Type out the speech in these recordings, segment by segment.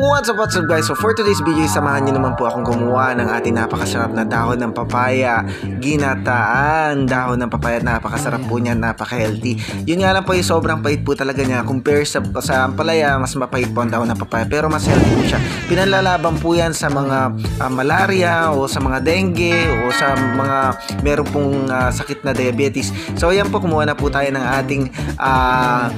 What's up guys? So for today's video, samahan nyo naman po akong gumawa ng ating napakasarap na dahon ng papaya. Ginataan dahon ng papaya, napakasarap po niya, napaka-healthy. Yun nga lang po, sobrang pait po talaga niya. Compare sa ampalaya, mas mapait po ang dahon ng papaya, pero mas healthy po siya. Pinalalaban po yan sa mga malaria o sa mga dengue o sa mga meron pong sakit na diabetes. So ayan po, kumuha na po tayo ng ating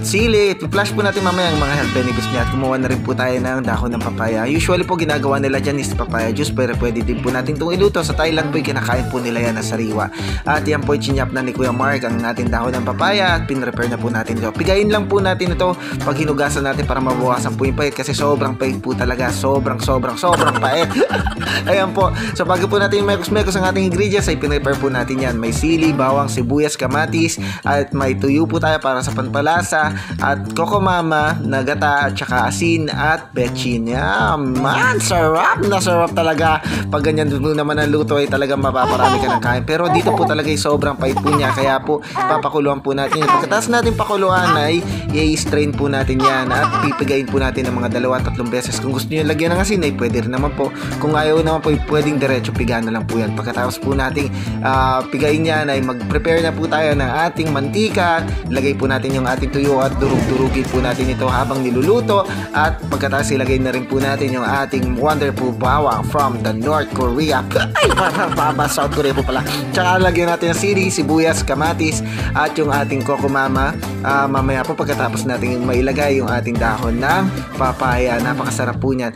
sili. I-flash po natin mamaya ang mga health benefits niya at kumuha na rin po tayo ng dahon ng papaya. Usually po ginagawa nila dyan is papaya juice, pero pwede din po natin itong iluto. Sa Thailand po kinakain po nila yan na sariwa. At yan po chinyap na ni Kuya Mark ang ating dahon ng papaya at pinrepare na po natin ito. Pigayin lang po natin ito pag hinugasan natin para mabawasan po yung pait, kasi sobrang pait po talaga. Sobrang pait. Ayan po. So bago po natin mekos-mekos ang ating ingredients ay pinrepare po natin yan. May sili, bawang, sibuyas, kamatis at may tuyo po tayo para sa panpalasa at kokomama na gata at saka asin at bechin. Man, sarap na sarap talaga. Pag ganyan po naman ang luto ay talagang mapaparami ka ng kain. Pero dito po talaga ay sobrang pait po niya, kaya po papakuluan po natin. Pagkatapos natin pakuluan ay i-strain po natin yan at pipigayin po natin ng mga 2-3 beses. Kung gusto niyo lagyan ng asin ay pwede rin naman po. Kung ayaw naman po ay pwedeng diretso pigaan na lang po yan. Pagkatapos po nating pigayin yan ay mag-prepare na po tayo ng ating mantika. Lagay po natin yung ating tuyo at durug-durugin po natin ito habang niluluto. At pagkatapos ilagay na rin po natin yung ating wonderful bawang from the North Korea. Ay, South Korea po pala. Tsaka lagyan natin yung sili, sibuyas, kamatis at yung ating kokomama. Mamaya po pagkatapos natin mailagay yung ating dahon ng papaya. Napakasarap po niyan.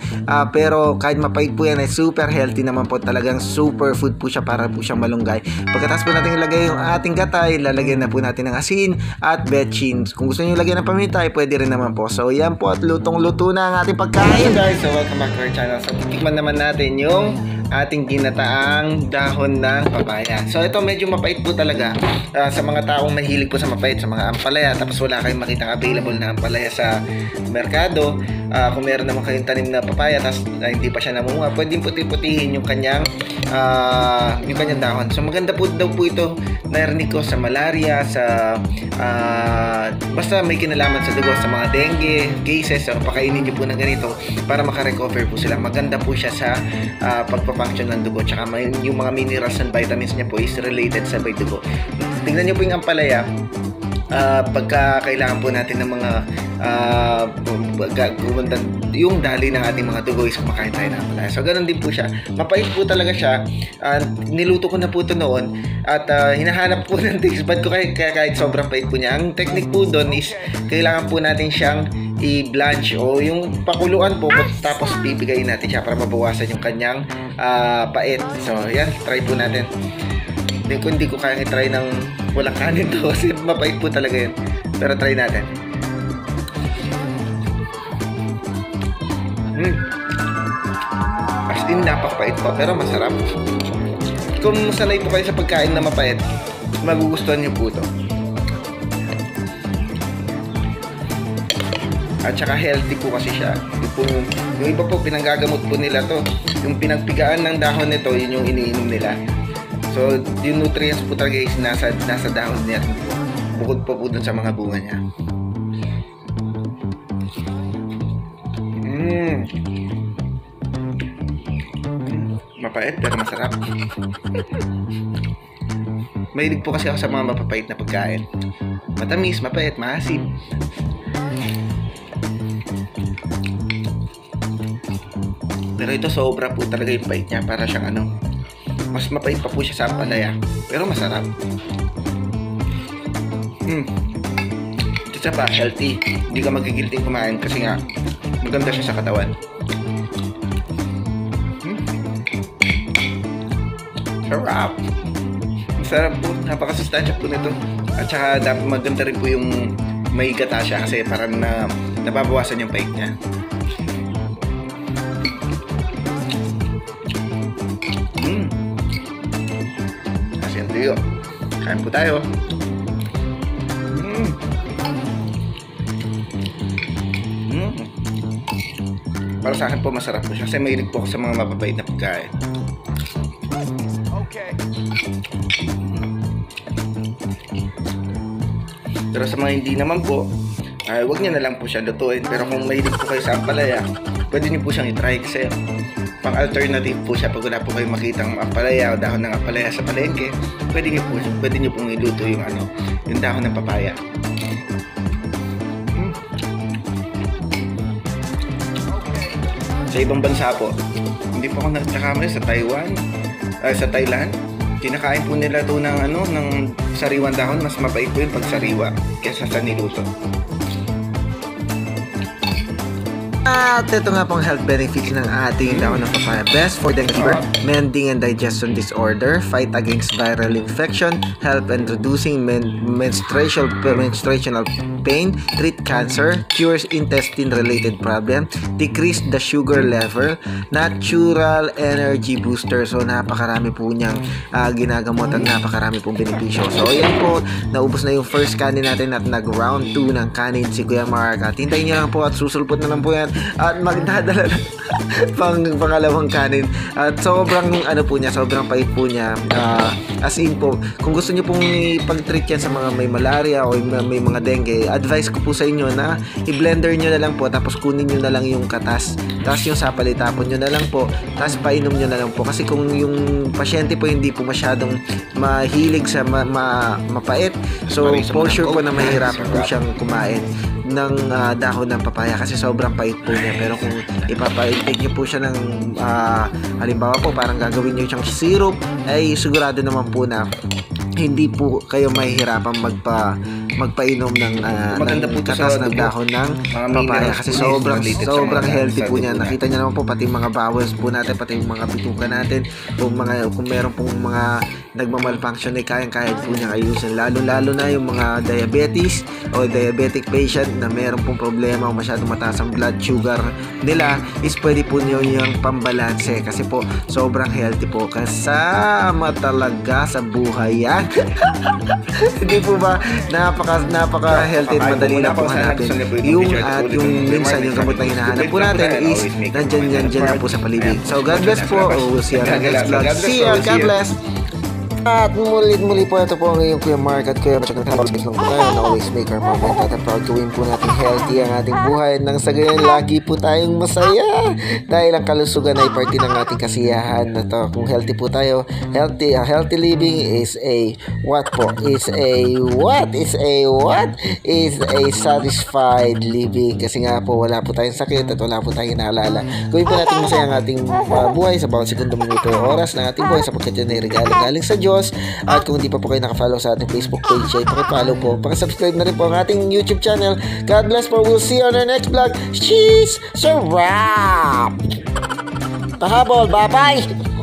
Pero kahit mapait po yan ay super healthy naman po. Talagang super food po siya, para po siyang malunggay. Pagkatapos po natin ilagay yung ating gatay, lalagyan na po natin ng asin at bechin. Kung gusto niyo lagyan ng paminta ay pwede rin naman po. So yan po, at lutong-luto na ang ating pagkain. Guys, so welcome back to our channel. So tikman naman natin yung ating ginataang dahon ng papaya. So ito medyo mapait po talaga sa mga taong mahilig po sa mapait, sa mga ampalaya, tapos wala kayong makitang available na ampalaya sa merkado. Kung meron naman kayong tanim na papaya tapos hindi pa siya namunga, pwedeng puti-putihin yung kanyang dahon. So maganda po daw po ito, narinig ko, sa malaria, sa basta may kinalaman sa dugo, sa mga dengue cases. So pakainin nyo po ng ganito para makarecover po sila. Maganda po siya sa pagpapunction ng dugo, tsaka yung mga minerals and vitamins niya po is related sa dugo. Tingnan nyo po yung ampalaya. Pagka kailangan po natin ng mga yung dali ng ating mga dugo is kumakain tayo ng ampalaya. So ganun din po siya, mapait po talaga siya. Niluto ko na po ito noon at hinahanap po ng taste bud ko kahit sobrang pait po niya. Ang technique po doon is kailangan po natin siyang i-blanch o yung pakuluan po, tapos bibigayin natin siya para mabawasan yung kanyang pait. So yan, try po natin. Kung hindi ko kaya i-try ng walang kanin to kasi mapait po talaga yun, pero try natin. As in, napakapait po pero masarap. Kung sanay po kayo sa pagkain na mapait, magugustuhan nyo po ito. At saka healthy po kasi siya. Yung iba po pinanggagamot po nila to. Yung pinagpigaan ng dahon nito, yun yung iniinom nila. So yung nutrients po talaga is nasa dahon niya, bukod po dun sa mga bunga niya. Mapait pero masarap. Mahilig po kasi ako sa mga mapapait na pagkain. Matamis, mapait, maasim. Pero ito sobra po talaga yung pait niya, para siyang mas mapait pa po siya sa ampalaya, pero masarap. Ito pa, healthy. Hindi ka magigilting kumain kasi nga maganda siya sa katawan. Sarap. Masarap po, napakasustansya po nito. At saka maganda rin po yung may gata siya kasi parang nababawasan yung pait niya. Tuyo. Kain po tayo. Para sa akin po masarap po siya kasi mahilig po ako sa mga mapapait na pagkain. Pero sa mga hindi naman po, huwag nyo na lang po siya lutuin. Pero kung mahilig po kayo sa ampalaya, pwede nyo po siyang itry kasi pang alternative po siya pag wala po kayong makitang ampalaya o dahon ng ampalaya sa palengke. Pwede nyo pong iluto yung yung dahon ng papaya. Sa ibang bansa po, hindi po ako nagkakamali sa Taiwan, sa Thailand, kinakain po nila ito ng sariwan dahon. Mas mapait po yung pag sariwa kaysa sa niluto. At ito nga pong health benefits ng ating dahon ng papaya. Best for dengue fever, mending and digestion disorder, fight against viral infection, help in reducing menstruational pain, treat cancer, cures intestine-related problem, decrease the sugar level, natural energy booster. So napakarami po niyang ginagamot at napakarami pong benepisyo. So yan po, naubos na yung first kanin natin at nag-round 2 ng kanin si Kuya Mark. At hintayin niyo lang po at susulpot na lang po yan at magdadala na pangalawang kanin. At sobrang po niya, sobrang pait po niya. As in po, kung gusto niyo pong ipag-treat yan sa mga may malaria o may mga dengue, advice ko po sa inyo na i-blender nyo na lang po, tapos kunin nyo na lang yung katas, tapos yung sapal itapon nyo na lang po, tapos painom nyo na lang po. Kasi kung yung pasyente po hindi po masyadong mahilig sa mapait, so for sure po na mahirapan po siyang kumain ng dahon ng papaya kasi sobrang pait po niya. Pero kung ipapa-intake nyo po siya ng halimbawa po parang gagawin nyo siyang syrup, ay sigurado naman po na hindi po kayo mahihirapan magpainom ng katas ng dahon ng papaya kasi sobrang healthy po niya. Nakita niyo naman po pati mga bowels po natin, pati yung mga bituka natin, kung meron pong mga nagmamalfunction ay kaya po niya ayusin, lalo na yung mga diabetes o diabetic patient na meron pong problema o masyadong mataas ang blood sugar nila, is pwede po niyo yung pambalanse kasi po sobrang healthy po, kasama talaga sa buhay yan. Hindi po ba napaka healthy at madali lang po hanapin yung minsan yung gamot na hinahanap po natin is nandyan lang po sa paligid. So God bless po. We'll see you on the next vlog. See you. God bless. At muli po, ito po ang iyong Kuya Mark at Kuya Mark. Always lang po tayo na always make our moment at proud gawin po natin healthy ang ating buhay nang sa ganyan lagi po tayong masaya dahil ang kalusugan ay parte ng ating kasiyahan na to. Kung healthy po tayo, healthy living is a satisfied living, kasi nga po wala po tayong sakit at wala po tayong naalala. Gawin po natin masaya ang ating buhay sa bawat segundo, minuto, oras ng ating buhay sapagkat yun ay regalo galing sa Diyos. At kung hindi pa po kayo nakafollow sa ating Facebook page, ay pakipollow po, pakisubscribe na rin po ang ating YouTube channel. God bless po. We'll see you on our next vlog. Cheese! Sarap! Pahabol! Bye-bye!